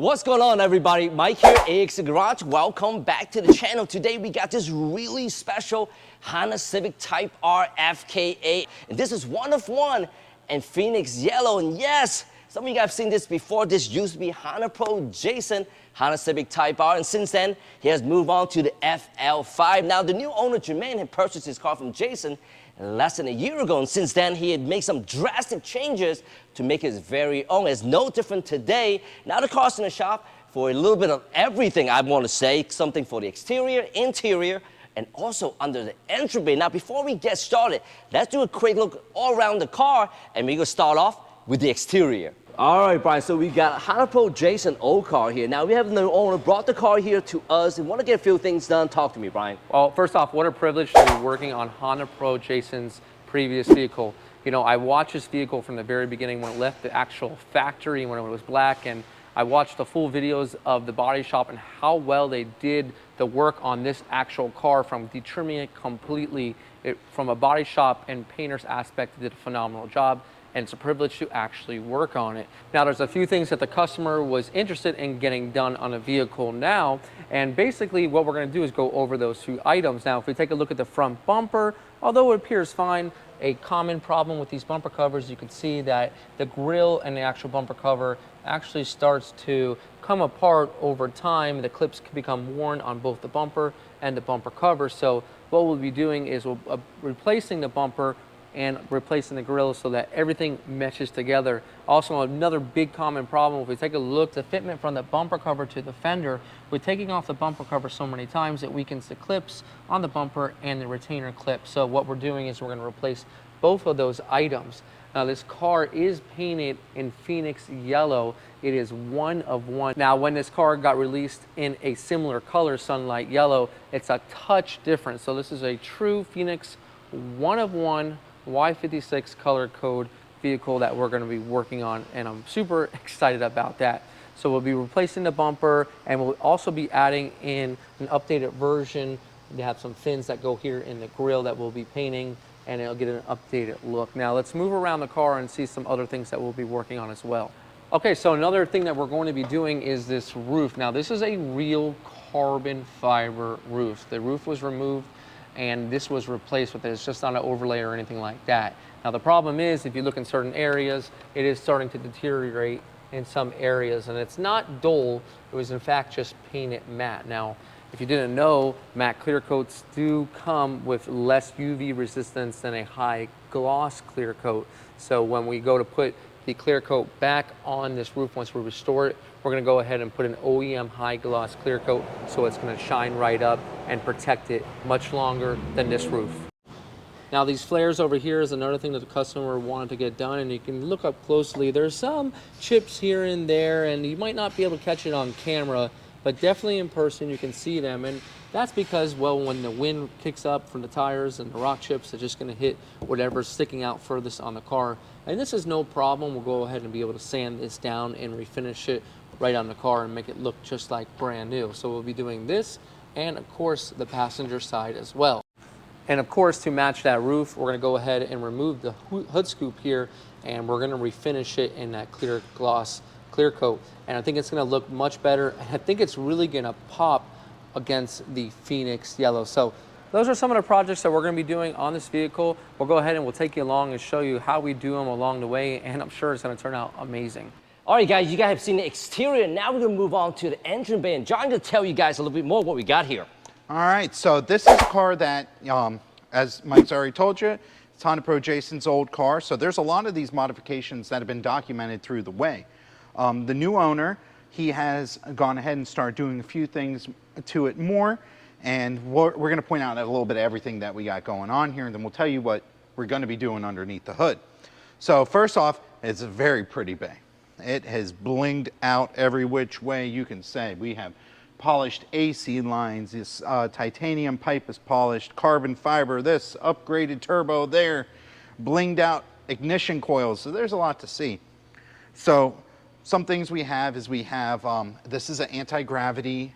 What's going on, everybody? Mike here, AX Garage. Welcome back to the channel. Today we got this really special Honda Civic Type-R FK8. And this is one of one and Phoneix Yellow. And yes, some of you guys have seen this before. This used to be Honda Pro Jason, Honda Civic Type-R. And since then, he has moved on to the FL5. Now, the new owner, Jermaine, had purchased his car from Jason less than a year ago, and since then he had made some drastic changes to make his very own. It's no different today. Now the car's in the shop for a little bit of everything, I want to say. Something for the exterior, interior, and also under the entry bay. Now before we get started, let's do a quick look all around the car, and we're going to start off with the exterior. All right, Brian, so we got Honda Pro Jason old car here. Now we have the owner brought the car here to us and want to get a few things done. Talk to me, Brian. Well, first off, what a privilege to be working on Honda Pro Jason's previous vehicle. You know, I watched this vehicle from the very beginning when it left the actual factory, when it was black, and I watched the full videos of the body shop and how well they did the work on this actual car, from detrimming it completely. From a body shop and painter's aspect, they did a phenomenal job. And it's a privilege to actually work on it. Now, there's a few things that the customer was interested in getting done on a vehicle now, and basically what we're going to do is go over those few items. Now, if we take a look at the front bumper, although it appears fine, a common problem with these bumper covers, you can see that the grille and the actual bumper cover actually starts to come apart over time. The clips can become worn on both the bumper and the bumper cover. So what we'll be doing is replacing the bumper and replacing the grille so that everything meshes together. Also, another big common problem, if we take a look, the fitment from the bumper cover to the fender, we're taking off the bumper cover so many times it weakens the clips on the bumper and the retainer clip. So what we're doing is we're going to replace both of those items. Now, this car is painted in Phoneix Yellow. It is one of one. Now, when this car got released in a similar color, Sunlight Yellow, it's a touch different. So this is a true Phoneix one of one Y56 color code vehicle that we're going to be working on, and I'm super excited about that. So we'll be replacing the bumper, and we'll also be adding in an updated version. They have some fins that go here in the grille that we'll be painting, and it'll get an updated look. Now let's move around the car and see some other things that we'll be working on as well. Okay, so another thing that we're going to be doing is this roof. Now this is a real carbon fiber roof. The roof was removed and this was replaced with it. It's just not an overlay or anything like that. Now the problem is, if you look in certain areas, it is starting to deteriorate in some areas, and it's not dull, it was in fact just painted matte. Now, if you didn't know, matte clear coats do come with less UV resistance than a high gloss clear coat. So when we go to put the clear coat back on this roof, once we restore it, we're going to go ahead and put an OEM high gloss clear coat, so it's going to shine right up and protect it much longer than this roof. Now these flares over here is another thing that the customer wanted to get done, and you can look up closely. There's some chips here and there, and you might not be able to catch it on camera, but definitely in person you can see them. And that's because, well, when the wind kicks up from the tires and the rock chips, it's just going to hit whatever's sticking out furthest on the car. And this is no problem. We'll go ahead and be able to sand this down and refinish it right on the car and make it look just like brand new. So we'll be doing this, and of course the passenger side as well. And of course, to match that roof, we're going to go ahead and remove the hood scoop here, and we're going to refinish it in that clear gloss clear coat. And I think it's going to look much better, and I think it's really going to pop against the Phoneix Yellow. So those are some of the projects that we're going to be doing on this vehicle. We'll go ahead and we'll take you along and show you how we do them along the way, and I'm sure it's going to turn out amazing. All right, guys, you guys have seen the exterior. Now we're going to move on to the engine bay, and John going to tell you guys a little bit more what we got here. All right, so this is a car that, as Mike's already told you, it's Honda Pro Jason's old car. So there's a lot of these modifications that have been documented through the way. The new owner, he has gone ahead and started doing a few things to it more, and we're going to point out a little bit of everything that we got going on here, and then we'll tell you what we're going to be doing underneath the hood. So first off, it's a very pretty bay. It has blinged out every which way you can say. We have polished AC lines, this titanium pipe is polished, carbon fiber, this upgraded turbo there, blinged out ignition coils. So there's a lot to see. So some things we have is this is an anti-gravity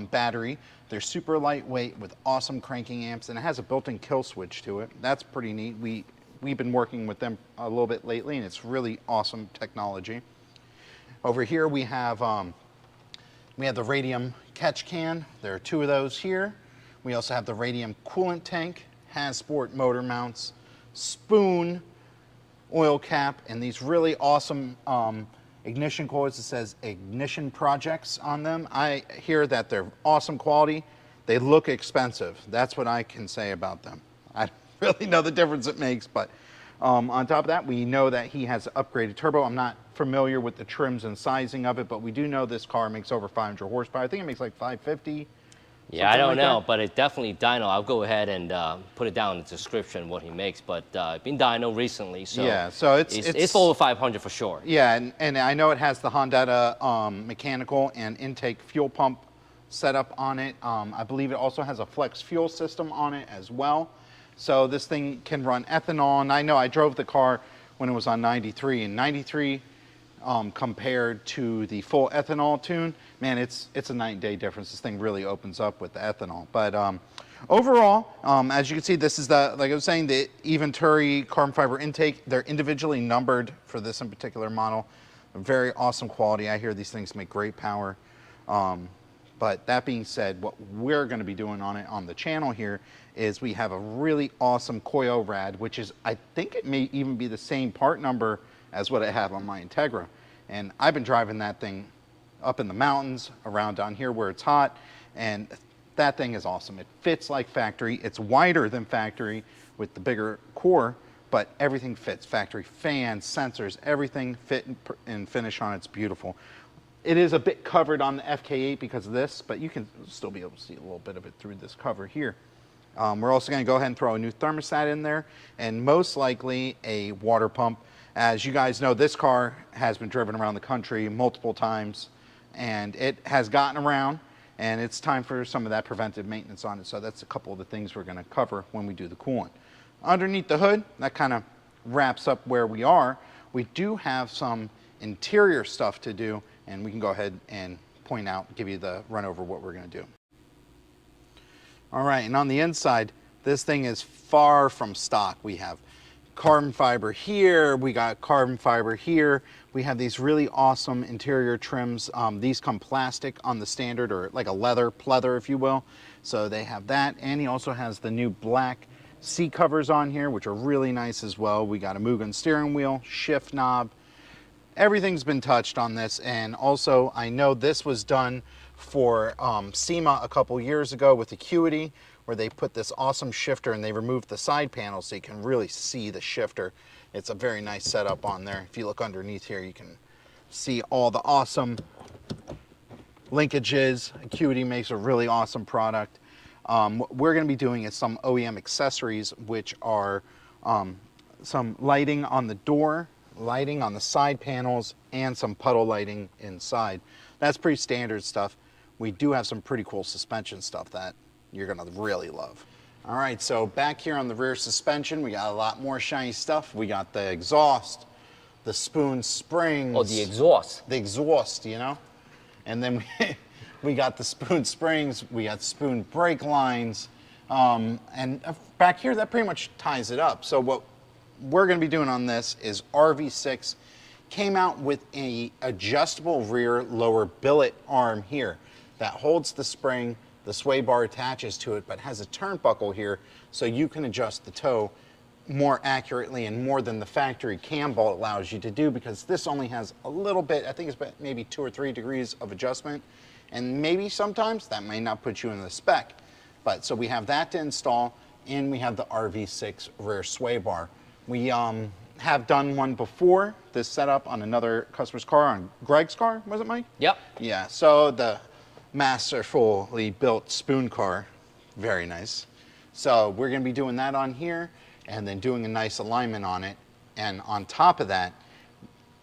battery. They're super lightweight with awesome cranking amps, and it has a built-in kill switch to it. That's pretty neat. We've been working with them a little bit lately, and it's really awesome technology. Over here we have We have the radium catch can. There are 2 of those here. We also have the radium coolant tank, has sport motor mounts, spoon, oil cap, and these really awesome ignition coils. It says ignition projects on them. I hear that they're awesome quality. They look expensive. That's what I can say about them. I don't really know the difference it makes, but on top of that, we know that he has upgraded turbo. I'm not familiar with the trims and sizing of it, but we do know this car makes over 500 horsepower. I think it makes like 550. Yeah, I don't like know, that. but it definitely dyno. I'll go ahead and put it down in the description what he makes, but been dyno recently, so Yeah, so it's over 500 for sure. Yeah, and I know it has the Honda mechanical and intake fuel pump setup on it. I believe it also has a flex fuel system on it as well. So this thing can run ethanol, and I know I drove the car when it was on 93, and 93 compared to the full ethanol tune, man, it's a night and day difference. This thing really opens up with the ethanol. But overall, as you can see, this is the, like I was saying, the Eventuri carbon fiber intake. They're individually numbered for this in particular model. Very awesome quality. I hear these things make great power. But that being said, what we're going to be doing on it on the channel here is we have a really awesome coil rad, which is, I think it may even be the same part number as what I have on my Integra. And I've been driving that thing up in the mountains, around down here where it's hot, and that thing is awesome. It fits like factory. It's wider than factory with the bigger core, but everything fits. Factory fans, sensors, everything fit and finish on. It's beautiful. It is a bit covered on the FK8 because of this, but you can still be able to see a little bit of it through this cover here. We're also going to go ahead and throw a new thermostat in there, and most likely a water pump. As you guys know, this car has been driven around the country multiple times, and it has gotten around, and it's time for some of that preventive maintenance on it. So that's a couple of the things we're going to cover when we do the coolant. Underneath the hood, that kind of wraps up where we are. We do have some interior stuff to do, and we can go ahead and point out, give you the run over what we're going to do. All right, and on the inside, this thing is far from stock. We have carbon fiber here, we got carbon fiber here. We have these really awesome interior trims. These come plastic on the standard, or like a leather pleather, if you will. So they have that, and he also has the new black seat covers on here, which are really nice as well. We got a Mugen steering wheel, shift knob. Everything's been touched on this, and also I know this was done for SEMA a couple years ago with Acuity, where they put this awesome shifter and they removed the side panel so you can really see the shifter. It's a very nice setup on there. If you look underneath here, you can see all the awesome linkages. Acuity makes a really awesome product. What we're going to be doing is some OEM accessories, which are some lighting on the door, lighting on the side panels, and some puddle lighting inside. That's pretty standard stuff. We do have some pretty cool suspension stuff that you're gonna really love. All right, so back here on the rear suspension, we got a lot more shiny stuff. We got the exhaust, the spoon springs. Oh, the exhaust. The exhaust, you know? And then we got the spoon springs, we got spoon brake lines, and back here, that pretty much ties it up. So what we're going to be doing on this is RV6 came out with a adjustable rear lower billet arm here that holds the spring. The sway bar attaches to it, but has a turnbuckle here so you can adjust the toe more accurately and more than the factory cam bolt allows you to do, because this only has a little bit, I think it's maybe 2 or 3 degrees of adjustment, and maybe sometimes that may not put you in the spec. But so we have that to install, and we have the RV6 rear sway bar. We have done one before, this setup on another customer's car, on Greg's car, was it, Mike? Yep. Yeah, so the masterfully built spoon car, very nice. So we're going to be doing that on here, and then doing a nice alignment on it. And on top of that,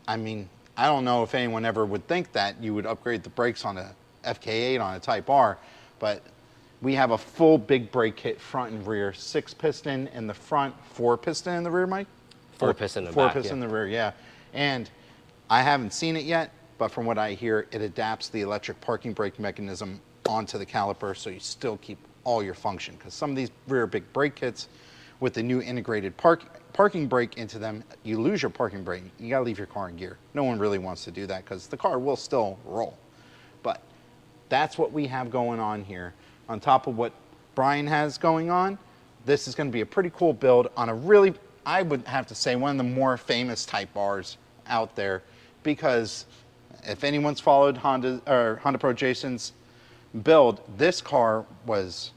I mean, I don't know if anyone ever would think that you would upgrade the brakes on a FK8 on a Type-R, but we have a full big brake kit, front and rear, 6-piston in the front, 4-piston in the rear, Mike? 4-piston in the back, 4-piston yeah. in the rear, yeah. And I haven't seen it yet, but from what I hear, it adapts the electric parking brake mechanism onto the caliper, so you still keep all your function. Because some of these rear big brake kits with the new integrated parking brake into them, you lose your parking brake. You gotta leave your car in gear. No one really wants to do that because the car will still roll. But that's what we have going on here. On top of what Brian has going on, this is going to be a pretty cool build on a really, I would have to say, one of the more famous Type-Rs out there, because if anyone's followed Honda Pro Jason's build, this car was,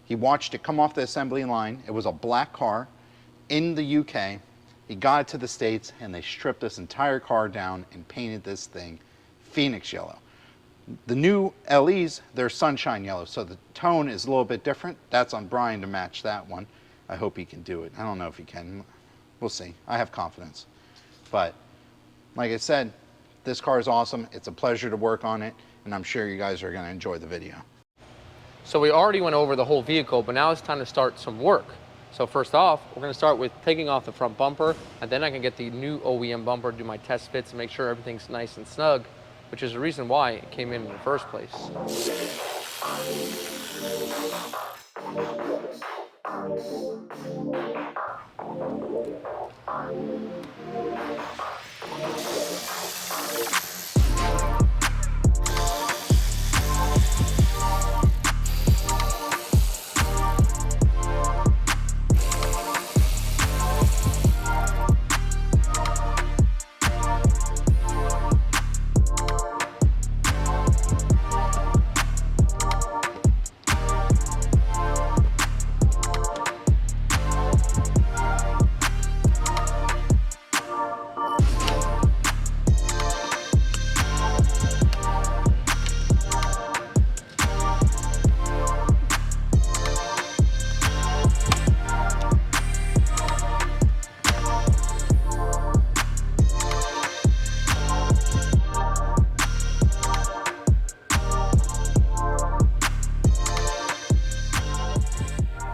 he watched it come off the assembly line. It was a black car in the UK. He got it to the States, and they stripped this entire car down and painted this thing Phoneix Yellow. The new LEs, they're sunshine yellow, so the tone is a little bit different. That's on Brian to match that one. I hope he can do it. I don't know if he can. We'll see. I have confidence. But like I said, this car is awesome. It's a pleasure to work on it, and I'm sure you guys are going to enjoy the video. So we already went over the whole vehicle, but now it's time to start some work. So first off, we're going to start with taking off the front bumper, and then I can get the new OEM bumper, do my test fits, and make sure everything's nice and snug, which is the reason why it came in the first place.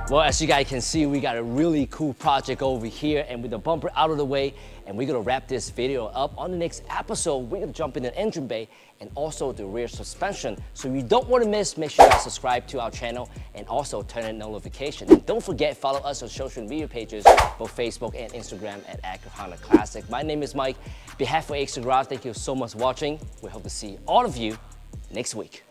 Well, as you guys can see, we got a really cool project over here, and with the bumper out of the way, and we're gonna wrap this video up. On the next episode, we're gonna jump in the engine bay and also the rear suspension. So you don't wanna miss, make sure you guys subscribe to our channel and also turn on notifications. And don't forget, follow us on social media pages, both Facebook and Instagram at Acura Honda Classic. My name is Mike. On behalf of AX Garage, thank you so much for watching. We hope to see all of you next week.